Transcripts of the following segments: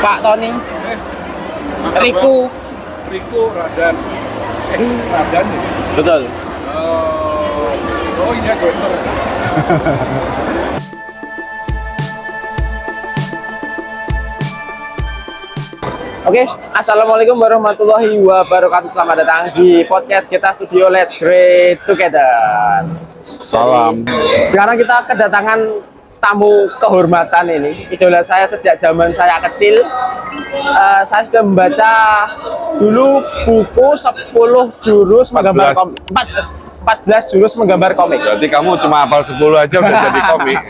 Pak Tony, Eh, Riku. Riku Radan. Radan ya? Betul. Oh iya dokter. Oke, assalamualaikum warahmatullahi wabarakatuh. Selamat datang di podcast kita Studio Let's Great Together. Salam. Sekarang kita kedatangan tamu kehormatan ini. Idola saya sejak zaman saya kecil. Saya sudah membaca dulu buku 10 jurus menggambar komik. 14 jurus menggambar komik. Berarti kamu cuma hafal 10 aja udah jadi komik.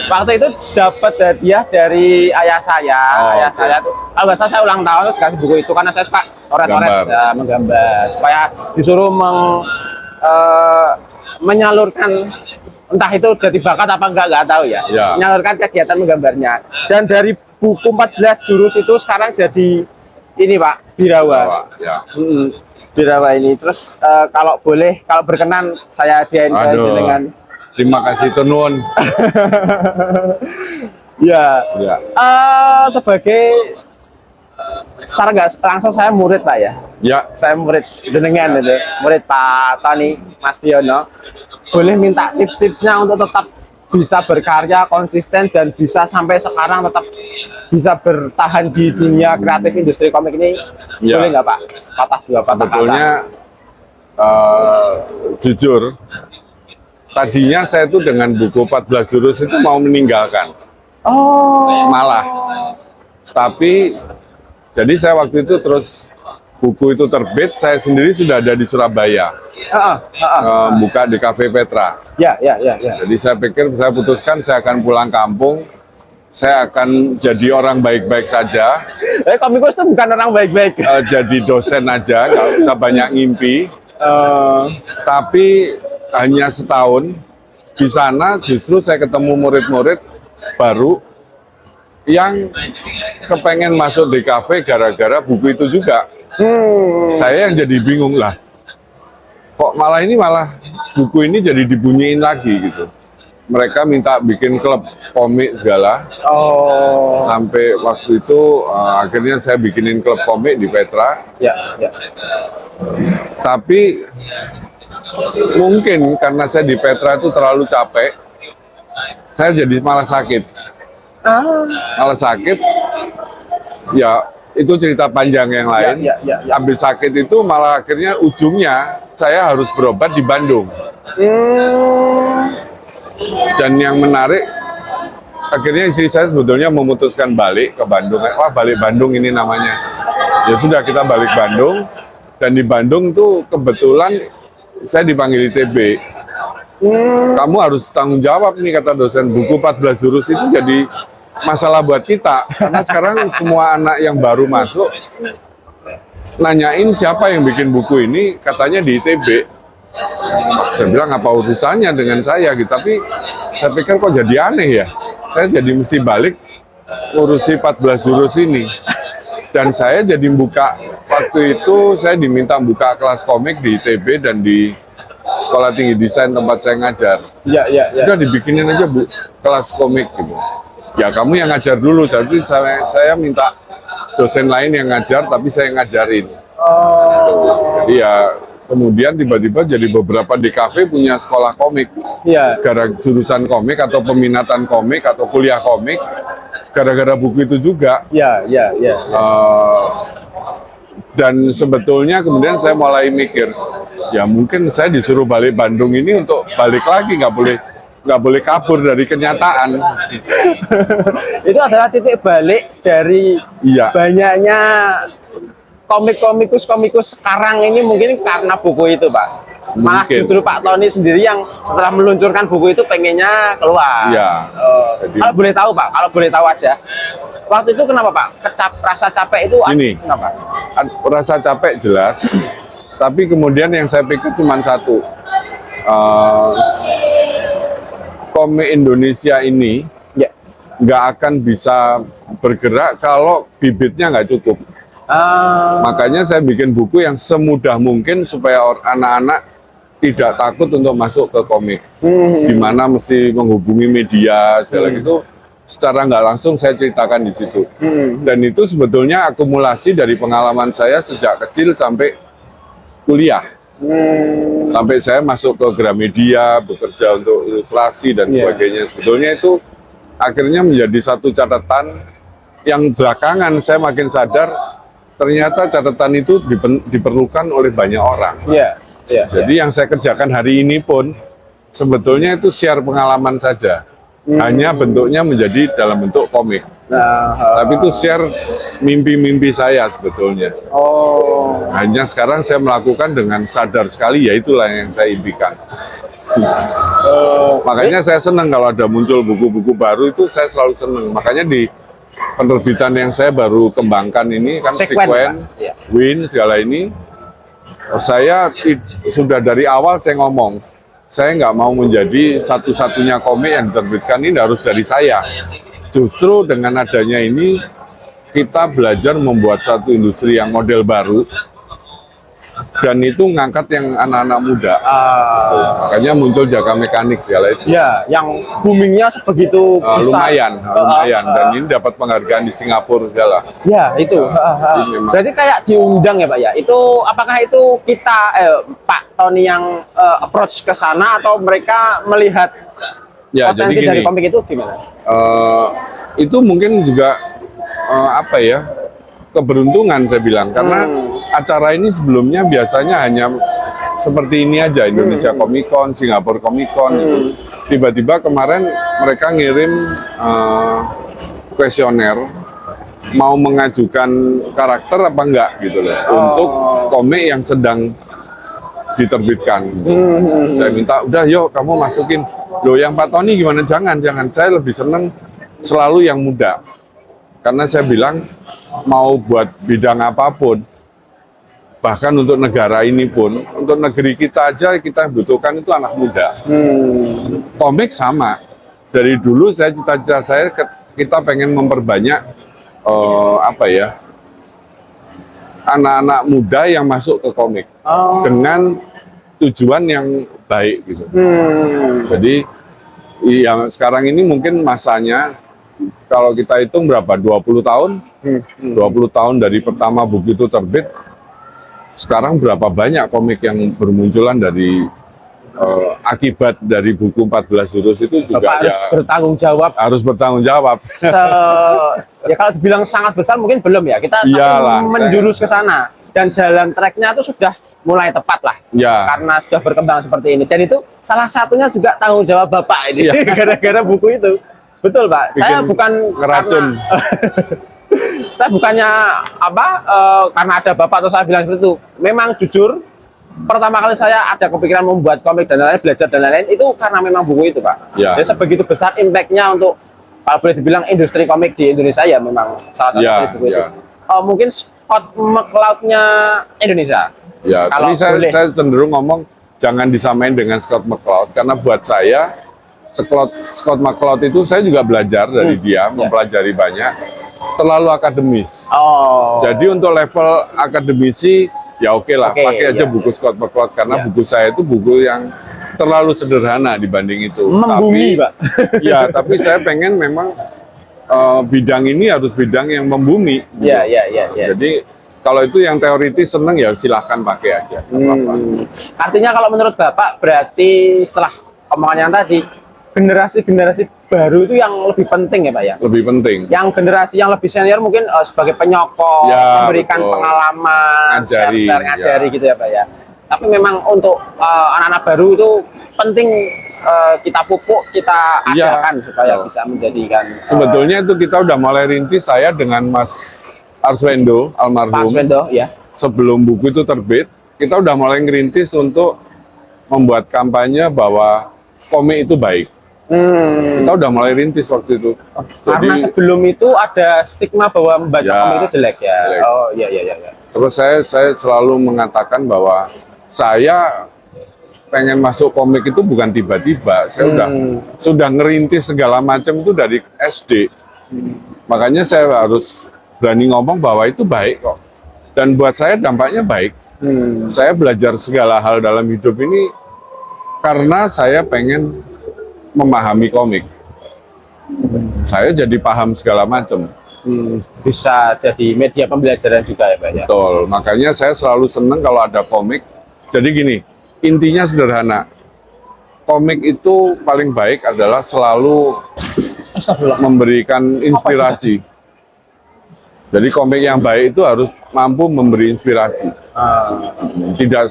Waktu itu dapat hadiah dari ayah saya. Ayah oke. saya tuh, kalau nggak salah saya ulang tahun terus kasih buku itu karena saya suka coret-coret Gambar. menggambar supaya disuruh menyalurkan, entah itu jadi bakat apa nggak tahu ya. Ya. Menyalurkan kegiatan menggambarnya. Dan dari buku 14 jurus itu sekarang jadi ini Pak, Birawa. Ya. Birawa ini. Terus kalau boleh, kalau berkenan saya hadiahin ke Aduh. jenengan. Terima kasih Tunun. Ya. Ya. Sebagai secara nggak langsung saya murid Pak ya. Ya. Saya murid jenengan itu, murid Pak Tony Mas Diono. Boleh minta tips-tipsnya untuk tetap bisa berkarya konsisten dan bisa sampai sekarang tetap bisa bertahan di dunia kreatif industri komik ini. Ya. Boleh nggak Pak? Patah dua patah Sebetulnya jujur, tadinya saya tuh dengan buku 14 jurus itu mau meninggalkan. Oh. Malah. Tapi jadi saya waktu itu terus buku itu terbit, saya sendiri sudah ada di Surabaya. Buka di Cafe Petra. Ya. Jadi saya pikir, saya putuskan saya akan pulang kampung, saya akan jadi orang baik-baik saja, Komikus itu bukan orang baik-baik. jadi dosen aja, nggak usah banyak ngimpi. Tapi hanya setahun di sana justru saya ketemu murid-murid baru yang kepengen masuk di kafe gara-gara buku itu juga. Saya yang jadi bingung lah, kok malah buku ini jadi dibunyiin lagi gitu. Mereka minta bikin klub komik segala. Sampai waktu itu akhirnya saya bikinin klub komik di Petra. Ya. Tapi mungkin karena saya di Petra itu terlalu capek, saya jadi malah sakit. Malah sakit, ya itu cerita panjang yang lain. Ya. Habis sakit itu malah akhirnya ujungnya saya harus berobat di Bandung. Dan yang menarik, akhirnya istri saya sebetulnya memutuskan balik ke Bandung. Wah, balik Bandung ini namanya. Ya sudah, kita balik Bandung. Dan di Bandung tuh kebetulan saya dipanggil ITB. Kamu harus tanggung jawab nih, kata dosen. Buku 14 jurus itu jadi masalah buat kita. Karena sekarang semua anak yang baru masuk nanyain siapa yang bikin buku ini, katanya di ITB. Saya bilang apa urusannya dengan saya gitu. Tapi saya pikir kok jadi aneh ya. Saya jadi mesti balik ngurusi 14 jurus ini. Dan saya jadi buka, waktu itu saya diminta buka kelas komik di ITB dan di Sekolah Tinggi Desain tempat saya ngajar. Ya. Udah dibikinin aja Bu kelas komik gitu. Ya kamu yang ngajar dulu, jadi saya minta dosen lain yang ngajar tapi saya ngajarin. Jadi ya kemudian tiba-tiba jadi beberapa di kafe punya sekolah komik. Iya. Gara jurusan komik atau peminatan komik atau kuliah komik, gara-gara buku itu juga. Ya. Dan sebetulnya kemudian saya mulai mikir, ya mungkin saya disuruh balik Bandung ini untuk balik lagi, nggak boleh kabur dari kenyataan. Itu adalah titik balik dari Iya. banyaknya komikus sekarang ini mungkin karena buku itu Pak. Malah Mungkin. justru Pak Tony sendiri yang setelah meluncurkan buku itu pengennya keluar. Iya. Jadi- Kalau boleh tahu Pak, kalau boleh tahu aja. Waktu itu kenapa Pak? Rasa capek itu Ini. kenapa? Rasa capek jelas, tapi kemudian yang saya pikir cuma satu, komik Indonesia ini Ya. nggak akan bisa bergerak kalau bibitnya nggak cukup. Makanya saya bikin buku yang semudah mungkin supaya anak-anak tidak takut untuk masuk ke komik. Gimana mesti menghubungi media segala gitu. secara nggak langsung saya ceritakan di situ. Hmm. Dan itu sebetulnya akumulasi dari pengalaman saya sejak kecil sampai kuliah. Sampai saya masuk ke Gramedia, bekerja untuk ilustrasi dan Iya. sebagainya. Sebetulnya itu akhirnya menjadi satu catatan yang belakangan saya makin sadar ternyata catatan itu diperlukan oleh banyak orang. Iya, iya. Jadi yang saya kerjakan hari ini pun sebetulnya itu share pengalaman saja. Hanya bentuknya menjadi dalam bentuk komik. Nah, Tapi itu share mimpi-mimpi saya sebetulnya. oh, Hanya sekarang saya melakukan dengan sadar sekali, ya itulah yang saya impikan. Makanya saya senang kalau ada muncul buku-buku baru itu saya selalu senang. Makanya di penerbitan yang saya baru kembangkan ini kan Sekuen, Sekuen, Pak. Iya. Win, segala ini, saya sudah dari awal saya ngomong, saya nggak mau menjadi satu-satunya komik yang diterbitkan, ini harus dari saya. Justru dengan adanya ini, kita belajar membuat satu industri yang model baru, dan itu ngangkat yang anak-anak muda. Makanya muncul Jaga Mekanik segala itu. ya, yang boomingnya sebegitu besar. Lumayan. Dan ini dapat penghargaan di Singapura segala. Ya, itu. Ini memang. Berarti kayak diundang ya, Pak ya? Itu apakah itu kita, Pak Tony yang approach ke sana atau mereka melihat Ya, jadi potensi dari gini, komik itu gimana? itu mungkin juga apa ya, keberuntungan saya bilang, karena acara ini sebelumnya biasanya hanya seperti ini aja, Indonesia Comic Con, Singapura Comic Con gitu. Tiba-tiba kemarin mereka ngirim kuesioner mau mengajukan karakter apa enggak gitu loh, untuk komik yang sedang diterbitkan. Saya minta, udah yuk kamu masukin. Loh yang Pak Tony gimana? Jangan. Saya lebih seneng selalu yang muda. Karena saya bilang, mau buat bidang apapun, bahkan untuk negara ini pun, untuk negeri kita aja kita butuhkan itu anak muda. Komik sama. Dari dulu cita-cita saya kita pengen memperbanyak anak-anak muda yang masuk ke komik dengan tujuan yang baik gitu. Jadi yang sekarang ini mungkin masanya kalau kita hitung berapa? 20 tahun. 20 tahun dari pertama buku itu terbit. Sekarang berapa banyak komik yang bermunculan dari akibat dari buku 14 jurus itu juga Bapak harus bertanggung jawab. harus bertanggung jawab. Ya kalau dibilang sangat besar mungkin belum ya. Kita Iyalah, menjurus ke sana dan jalan treknya itu sudah mulai tepat lah. Ya. Karena sudah berkembang seperti ini. Dan itu salah satunya juga tanggung jawab Bapak ini Ya. gara-gara buku itu. Betul, Pak. Saya Bikin bukan ngeracun. Saya bukannya karena ada Bapak atau saya bilang seperti itu. Memang jujur pertama kali saya ada kepikiran membuat komik dan lain-lain, belajar dan lain-lain itu karena memang buku itu, Pak. Ya. Jadi sebegitu besar impact-nya untuk kalau boleh dibilang industri komik di Indonesia ya memang salah satu Ya, dari buku itu. ya. Mungkin Scott McCloud-nya Indonesia. Ya, Kalau tapi boleh. saya cenderung ngomong jangan disamain dengan Scott McCloud, karena buat saya Scott McCloud itu saya juga belajar dari dia, mempelajari banyak, terlalu akademis. Jadi untuk level akademisi ya oke lah, Oke, pakai aja ya, buku Scott McCloud, karena Ya. buku saya itu buku yang terlalu sederhana dibanding itu. Membumi, Pak. Ya, tapi saya pengen memang bidang ini harus bidang yang membumi. gitu. Iya. Jadi kalau itu yang teoritis seneng ya silahkan pakai aja. nggak apa-apa. Artinya kalau menurut Bapak berarti setelah omongan yang tadi generasi-generasi baru itu yang lebih penting ya, Pak ya? Lebih penting. Yang generasi yang lebih senior mungkin sebagai penyokong, Ya, memberikan betul. pengalaman, Ngajari, share ngajari ya. gitu ya, Pak ya. Tapi memang untuk anak-anak baru itu penting kita pupuk, kita Ya, ajarkan supaya betul. bisa menjadikan Sebetulnya itu kita udah mulai rintis, saya dengan Mas Arswendo Pak almarhum. Arswendo ya. Sebelum buku itu terbit, kita udah mulai ngerintis untuk membuat kampanye bahwa komik itu baik. Kita udah mulai rintis waktu itu. Karena sebelum itu ada stigma bahwa membaca Ya, komik itu jelek ya. jelek. Oh iya. Terus saya selalu mengatakan bahwa saya pengen masuk komik itu bukan tiba-tiba. Saya sudah ngerintis segala macam itu dari SD. Makanya saya harus berani ngomong bahwa itu baik kok. Dan buat saya dampaknya baik. Saya belajar segala hal dalam hidup ini karena saya pengen memahami komik. saya jadi paham segala macam. Bisa jadi media pembelajaran juga ya Pak ya. Betul, makanya saya selalu seneng kalau ada komik. Jadi gini, intinya sederhana. Komik itu paling baik adalah selalu Astagfirullah. memberikan inspirasi. Jadi komik yang baik itu harus mampu memberi inspirasi. Tidak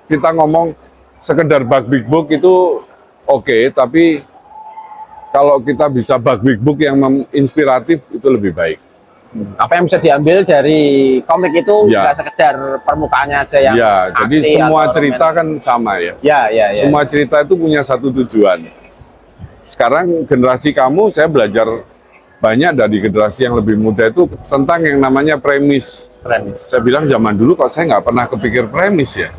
kita ngomong sekedar bug big book itu oke, tapi kalau kita bisa bug big book yang inspiratif itu lebih baik. Apa yang bisa diambil dari komik itu Ya. nggak sekedar permukaannya aja yang Ya, jadi asik semua atau cerita romantis. kan sama ya. Ya. Semua cerita itu punya satu tujuan. Sekarang generasi kamu, saya belajar banyak dari generasi yang lebih muda itu tentang yang namanya premis. Premis. Saya bilang zaman dulu kok saya nggak pernah kepikir premis ya.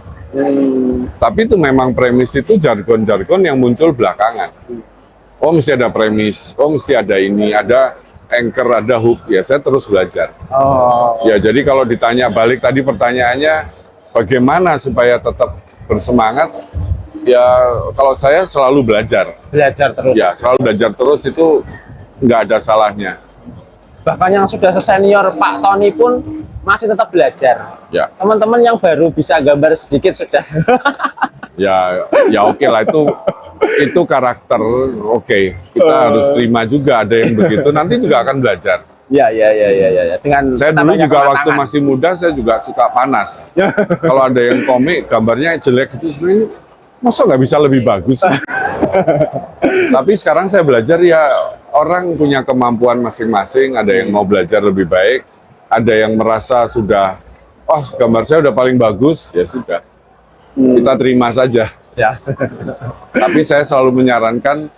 Tapi itu memang premis itu jargon-jargon yang muncul belakangan. Oh mesti ada premis, oh mesti ada ini, ada anchor, ada hook. Ya saya terus belajar. Oh, Ya jadi kalau ditanya balik tadi pertanyaannya, bagaimana supaya tetap bersemangat? Ya kalau saya selalu belajar. belajar terus. Ya selalu belajar terus itu nggak ada salahnya. Bahkan yang sudah senior Pak Tony pun masih tetap belajar. Ya, Teman-teman yang baru bisa gambar sedikit sudah. ya oke lah itu karakter oke. Kita harus terima juga ada yang begitu. Nanti juga akan belajar. Ya. Dengan Saya dulu tambahnya juga waktu kematangan. masih muda saya juga suka panas. Kalau ada yang komik gambarnya jelek itu sebenarnya masa nggak bisa lebih bagus sih? Tapi sekarang saya belajar ya orang punya kemampuan masing-masing. Ada yang mau belajar lebih baik, ada yang merasa sudah, oh gambar saya udah paling bagus, ya sudah kita terima saja. Ya. Tapi saya selalu menyarankan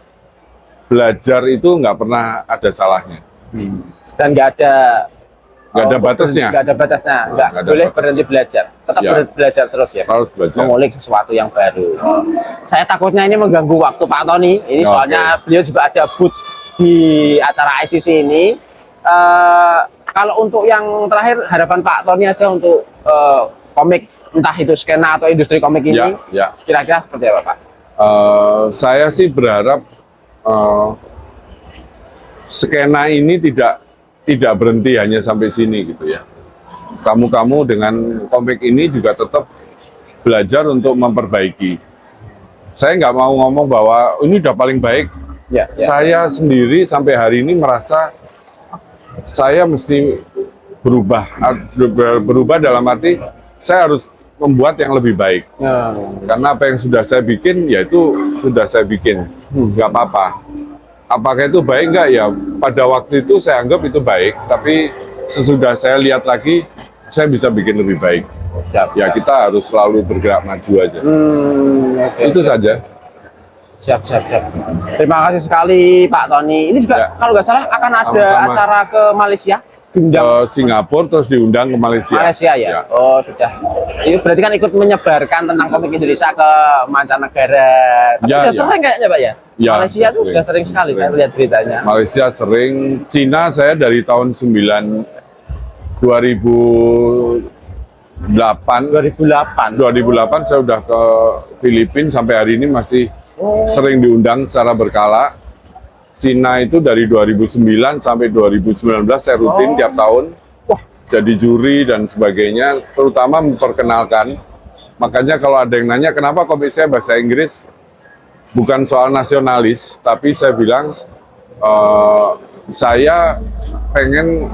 belajar itu nggak pernah ada salahnya. Dan nggak ada Batasnya. nggak ada batasnya, nggak ada boleh batasnya. berhenti belajar, tetap Ya. belajar terus ya, Harus belajar. mengulik sesuatu yang baru. Saya takutnya ini mengganggu waktu Pak Tony, ini Oke. soalnya beliau juga ada booth di acara ICC ini. Kalau untuk yang terakhir harapan Pak Tony aja untuk komik, entah itu skena atau industri komik ini, Ya. kira-kira seperti apa Pak? Saya sih berharap skena ini tidak berhenti hanya sampai sini gitu ya. Kamu dengan komik ini juga tetap belajar untuk memperbaiki. Saya nggak mau ngomong bahwa ini udah paling baik. Ya. Saya sendiri sampai hari ini merasa saya mesti berubah. Berubah dalam arti saya harus membuat yang lebih baik. Karena apa yang sudah saya bikin, ya itu sudah saya bikin. Nggak apa-apa. Apakah itu baik nggak? Ya pada waktu itu saya anggap itu baik. Tapi sesudah saya lihat lagi, saya bisa bikin lebih baik. Ya kita harus selalu bergerak maju aja. Itu saja. Siap. Terima kasih sekali Pak Tony. Ini juga Ya. kalau nggak salah akan ada Sama-sama. acara ke Malaysia, Ke diundang Singapura terus diundang ke Malaysia. Malaysia ya. Oh sudah. Itu berarti kan ikut menyebarkan tentang komik Indonesia ke mancanegara. Tapi Ya, sudah ya. sering kayaknya Pak ya. Ya, Malaysia tuh sering. sudah sering sekali saya Sering. lihat beritanya. Malaysia sering. Cina saya dari tahun 2008 2008. saya udah ke Filipina sampai hari ini masih sering diundang secara berkala. Cina itu dari 2009 sampai 2019 saya rutin tiap tahun. Jadi juri dan sebagainya, terutama memperkenalkan. Makanya kalau ada yang nanya kenapa komik saya bahasa Inggris, bukan soal nasionalis, tapi saya bilang saya pengen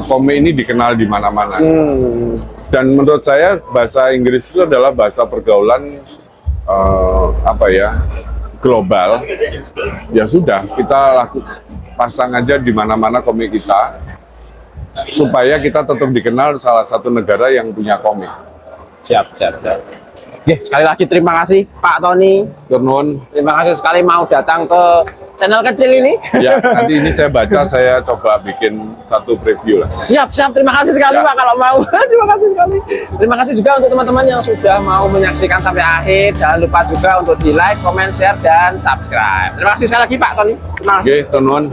komik ini dikenal di mana-mana. Dan menurut saya bahasa Inggris itu adalah bahasa pergaulan global. Ya sudah, kita pasang aja di mana-mana komik kita supaya kita tetap dikenal salah satu negara yang punya komik. Siap. Oke, sekali lagi terima kasih Pak Tony. Turun. Terima kasih sekali mau datang ke channel kecil ini. Ya, nanti ini saya baca, saya coba bikin satu preview lah. Siap. Terima kasih sekali Ya. Pak kalau mau. Terima kasih sekali. Terima kasih juga untuk teman-teman yang sudah mau menyaksikan sampai akhir. Jangan lupa juga untuk di like, comment, share, dan subscribe. Terima kasih sekali lagi Pak Tony. Terima kasih. Oke, turun.